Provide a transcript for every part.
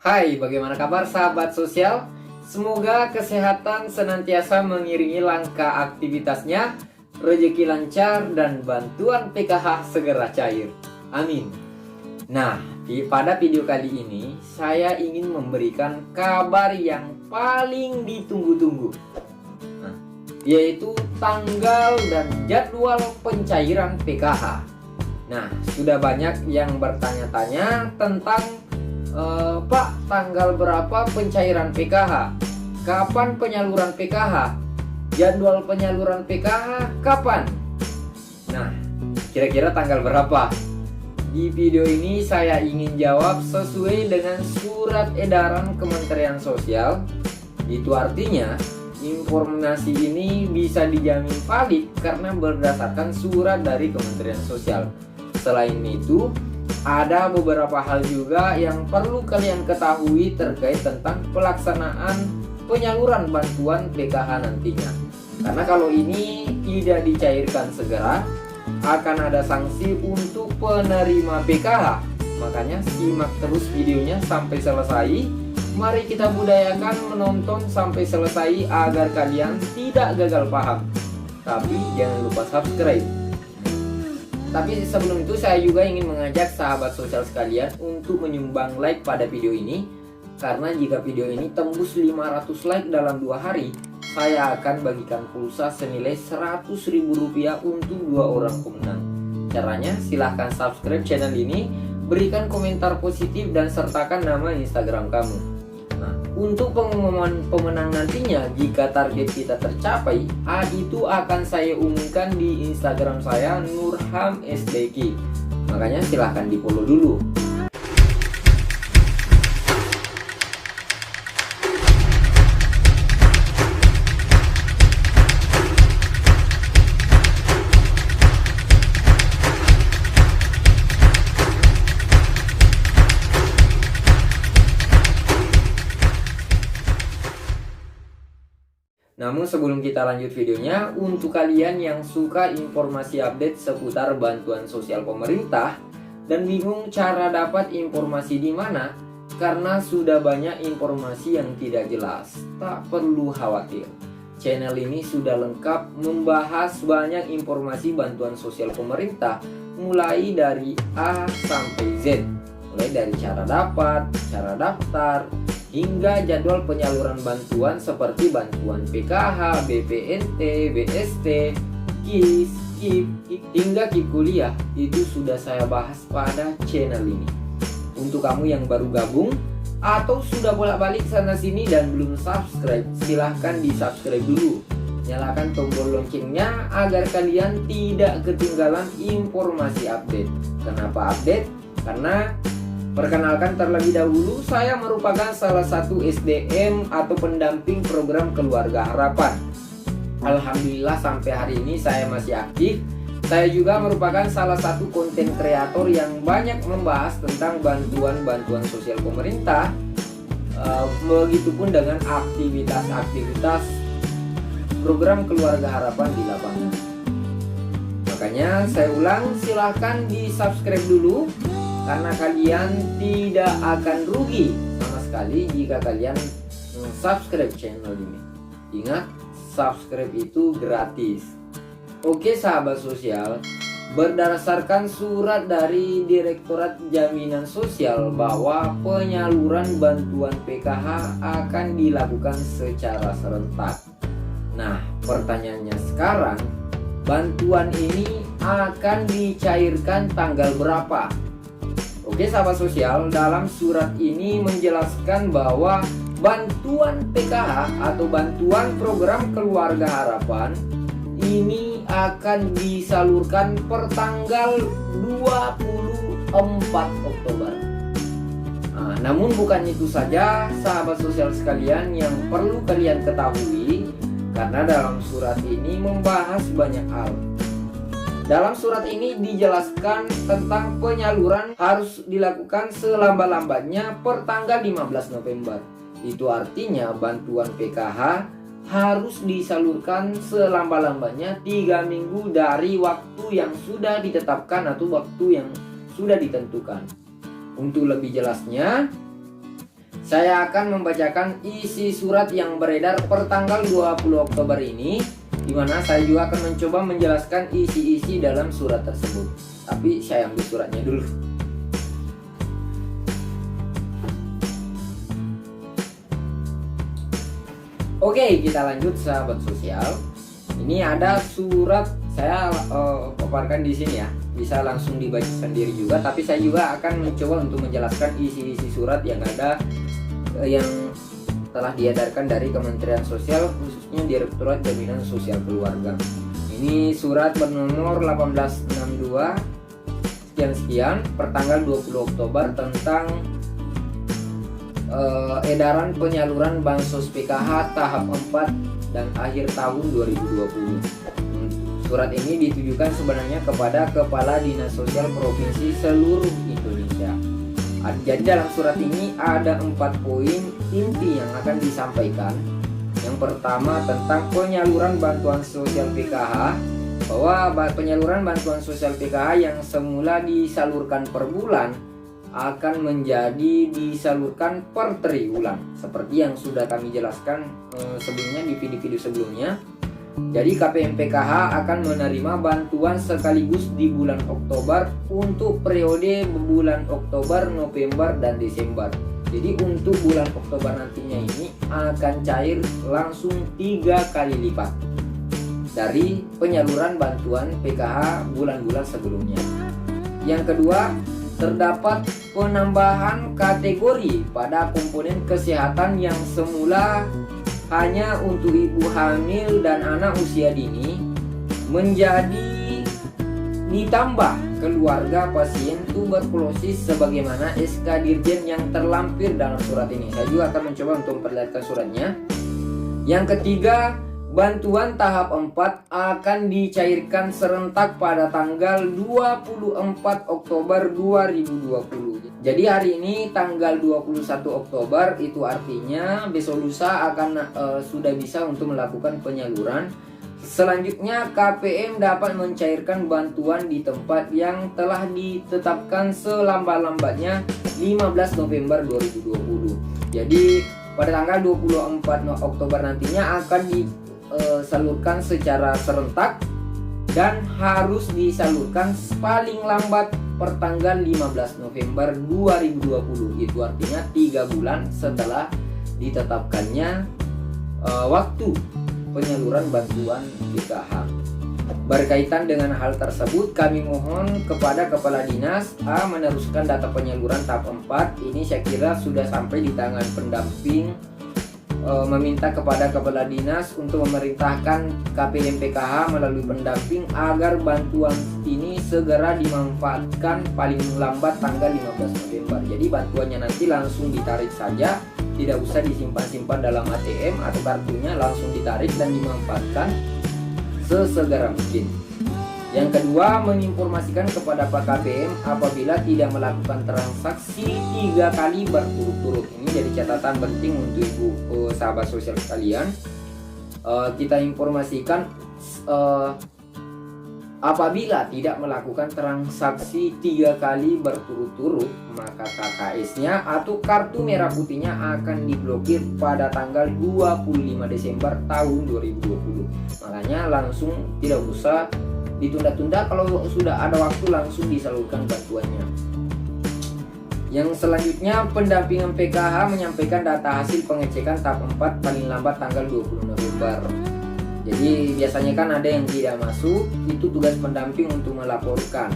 Hai, bagaimana kabar sahabat sosial? Semoga kesehatan senantiasa mengiringi langkah aktivitasnya, rezeki lancar, dan bantuan PKH segera cair. Amin. Nah, pada video kali ini, saya ingin memberikan kabar yang paling ditunggu-tunggu, yaitu tanggal dan jadwal pencairan PKH. Nah, sudah banyak yang bertanya-tanya tentang Pak, tanggal berapa pencairan PKH? Kapan penyaluran PKH? Jadwal penyaluran PKH kapan? Nah, kira-kira tanggal berapa? Di video ini saya ingin jawab sesuai dengan surat edaran Kementerian Sosial. Itu artinya informasi ini bisa dijamin valid karena berdasarkan surat dari Kementerian Sosial. Selain itu, ada beberapa hal juga yang perlu kalian ketahui terkait tentang pelaksanaan penyaluran bantuan PKH nantinya. Karena kalau ini tidak dicairkan segera, akan ada sanksi untuk penerima PKH. Makanya simak terus videonya sampai selesai. Mari kita budayakan menonton sampai selesai agar kalian tidak gagal paham. Tapi jangan lupa subscribe. Tapi sebelum itu saya juga ingin mengajak sahabat sosial sekalian untuk menyumbang like pada video ini. Karena jika video ini tembus 500 like dalam 2 hari, saya akan bagikan pulsa senilai Rp100.000 untuk 2 orang pemenang. Caranya silahkan subscribe channel ini, berikan komentar positif dan sertakan nama Instagram kamu. Untuk pengumuman pemenang nantinya, jika target kita tercapai, itu akan saya umumkan di Instagram saya Nurham SDK. Makanya silahkan di follow dulu. Namun sebelum kita lanjut videonya, untuk kalian yang suka informasi update seputar bantuan sosial pemerintah dan bingung cara dapat informasi di mana karena sudah banyak informasi yang tidak jelas, tak perlu khawatir. Channel ini sudah lengkap membahas banyak informasi bantuan sosial pemerintah mulai dari A sampai Z. Mulai dari cara dapat, cara daftar, hingga jadwal penyaluran bantuan seperti bantuan PKH, BPNT, BST, KIS, KIP, hingga KIP kuliah. Itu sudah saya bahas pada channel ini. Untuk kamu yang baru gabung atau sudah bolak-balik sana sini dan belum subscribe, silahkan di subscribe dulu. Nyalakan tombol loncengnya agar kalian tidak ketinggalan informasi update. Kenapa update? Karena perkenalkan terlebih dahulu, saya merupakan salah satu SDM atau pendamping program Keluarga Harapan. Alhamdulillah sampai hari ini saya masih aktif. Saya juga merupakan salah satu konten kreator yang banyak membahas tentang bantuan-bantuan sosial pemerintah. Begitupun dengan aktivitas-aktivitas program Keluarga Harapan di lapangan. Makanya saya ulang, silahkan di subscribe dulu. Karena kalian tidak akan rugi sama sekali jika kalian subscribe channel ini. Ingat, subscribe itu gratis. Oke sahabat sosial, berdasarkan surat dari Direktorat Jaminan Sosial bahwa penyaluran bantuan PKH akan dilakukan secara serentak. Nah, pertanyaannya sekarang, bantuan ini akan dicairkan tanggal berapa? Oke sahabat sosial, dalam surat ini menjelaskan bahwa bantuan PKH atau bantuan program Keluarga Harapan ini akan disalurkan per tanggal 24 Oktober. Namun bukan itu saja sahabat sosial sekalian yang perlu kalian ketahui, karena dalam surat ini membahas banyak hal. Dalam surat ini dijelaskan tentang penyaluran harus dilakukan selambat-lambatnya per tanggal 15 November. Itu artinya bantuan PKH harus disalurkan selambat-lambatnya 3 minggu dari waktu yang sudah ditetapkan atau waktu yang sudah ditentukan. Untuk lebih jelasnya, Saya akan membacakan isi surat yang beredar per tanggal 20 Oktober ini, di mana saya juga akan mencoba menjelaskan isi-isi dalam surat tersebut. Tapi saya ambil suratnya dulu. Oke, kita lanjut sahabat sosial. Ini ada surat, saya paparkan di sini ya. Bisa langsung dibaca sendiri juga, tapi saya juga akan mencoba untuk menjelaskan isi-isi surat yang ada yang telah diedarkan dari Kementerian Sosial, khususnya Direktorat Jaminan Sosial Keluarga. Ini surat bernomor 1862 sekian per tanggal 20 Oktober tentang edaran penyaluran bansos PKH tahap 4 dan akhir tahun 2020. Surat ini ditujukan sebenarnya kepada Kepala Dinas Sosial Provinsi seluruh Indonesia. Jadi dalam surat ini ada 4 poin inti yang akan disampaikan. Yang pertama tentang penyaluran bantuan sosial PKH, bahwa penyaluran bantuan sosial PKH yang semula disalurkan per bulan akan menjadi disalurkan per triwulan, seperti yang sudah kami jelaskan sebelumnya di video-video sebelumnya. Jadi KPM PKH akan menerima bantuan sekaligus di bulan Oktober untuk periode bulan Oktober, November, dan Desember. Jadi untuk bulan Oktober nantinya ini akan cair langsung 3 kali lipat dari penyaluran bantuan PKH bulan-bulan sebelumnya. Yang kedua, terdapat penambahan kategori pada komponen kesehatan yang semula hanya untuk ibu hamil dan anak usia dini menjadi ditambah keluarga pasien tuberkulosis sebagaimana SK Dirjen yang terlampir dalam surat ini. Saya juga akan mencoba untuk memperlihatkan suratnya. Yang ketiga, bantuan tahap 4 akan dicairkan serentak pada tanggal 24 Oktober 2020. Jadi hari ini tanggal 21 Oktober, itu artinya besok lusa akan sudah bisa untuk melakukan penyaluran. Selanjutnya KPM dapat mencairkan bantuan di tempat yang telah ditetapkan selambat-lambatnya 15 November 2020. Jadi pada tanggal 24 Oktober nantinya akan disalurkan secara serentak dan harus disalurkan paling lambat per tanggal 15 November 2020. Itu artinya 3 bulan setelah ditetapkannya waktu penyaluran bantuan PKH. Berkaitan dengan hal tersebut, kami mohon kepada Kepala Dinas meneruskan data penyaluran tahap 4. Ini saya kira sudah sampai di tangan pendamping, meminta kepada Kepala Dinas untuk memerintahkan KPM PKH melalui pendamping agar bantuan ini segera dimanfaatkan paling lambat tanggal 15 November. Jadi bantuannya nanti langsung ditarik saja, tidak usah disimpan-simpan dalam ATM atau kartunya, langsung ditarik dan dimanfaatkan sesegera mungkin. Yang kedua, menginformasikan kepada Pak KPM apabila tidak melakukan transaksi 3 kali berturut-turut. Ini jadi catatan penting untuk ibu sahabat sosial sekalian. Kita informasikan apabila tidak melakukan transaksi 3 kali berturut-turut, maka KKS-nya atau kartu merah putihnya akan diblokir pada tanggal 25 Desember tahun 2020. Makanya langsung tidak usah ditunda-tunda, kalau sudah ada waktu langsung disalurkan bantuannya. Yang selanjutnya, pendampingan PKH menyampaikan data hasil pengecekan tahap 4 paling lambat tanggal 20 November. Jadi biasanya kan ada yang tidak masuk, itu tugas pendamping untuk melaporkan.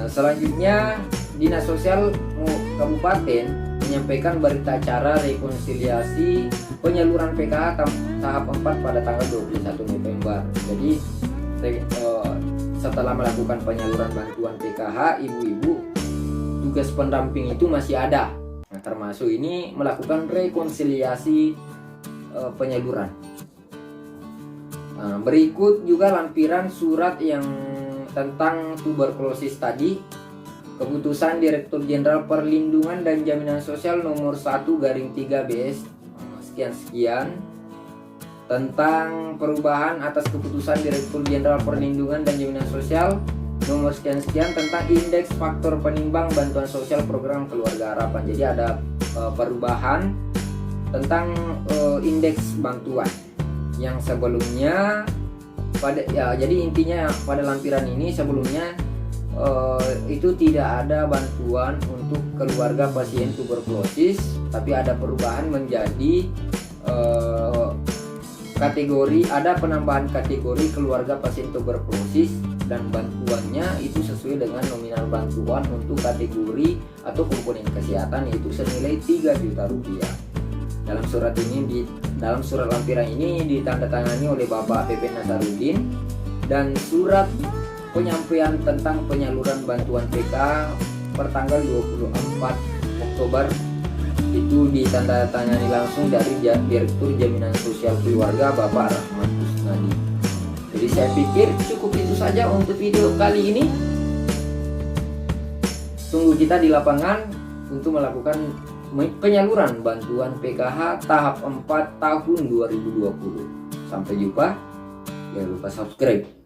Selanjutnya, Dinas Sosial Kabupaten menyampaikan berita acara rekonsiliasi penyaluran PKH tahap 4 pada tanggal 21 November. Jadi setelah melakukan penyaluran bantuan PKH, ibu-ibu tugas pendamping itu masih ada. Nah, termasuk ini melakukan rekonsiliasi penyaluran. Berikut juga lampiran surat yang tentang tuberkulosis tadi. Keputusan Direktur Jenderal Perlindungan dan Jaminan Sosial nomor 1/3 BS sekian-sekian tentang perubahan atas keputusan Direktur Jenderal Perlindungan dan Jaminan Sosial nomor sekian-sekian tentang indeks faktor penimbang bantuan sosial program keluarga harapan. Jadi ada perubahan tentang indeks bantuan yang sebelumnya jadi intinya pada lampiran ini sebelumnya itu tidak ada bantuan untuk keluarga pasien tuberkulosis, tapi ada perubahan menjadi ada penambahan kategori keluarga pasien tuberkulosis, dan bantuannya itu sesuai dengan nominal bantuan untuk kategori atau komponen kesehatan, yaitu senilai 3 juta rupiah. Dalam surat lampiran ini ditandatangani oleh Bapak Pepen Nasaruddin, dan surat penyampaian tentang penyaluran bantuan PK pertanggal 24 Oktober itu ditandatangani langsung dari Direktur Jaminan Sosial Keluarga Bapak Rahmat Kusnadi. Jadi saya pikir cukup itu saja untuk video kali ini. Tunggu kita di lapangan untuk melakukan penyaluran bantuan PKH tahap 4 tahun 2020. Sampai jumpa. Jangan lupa subscribe.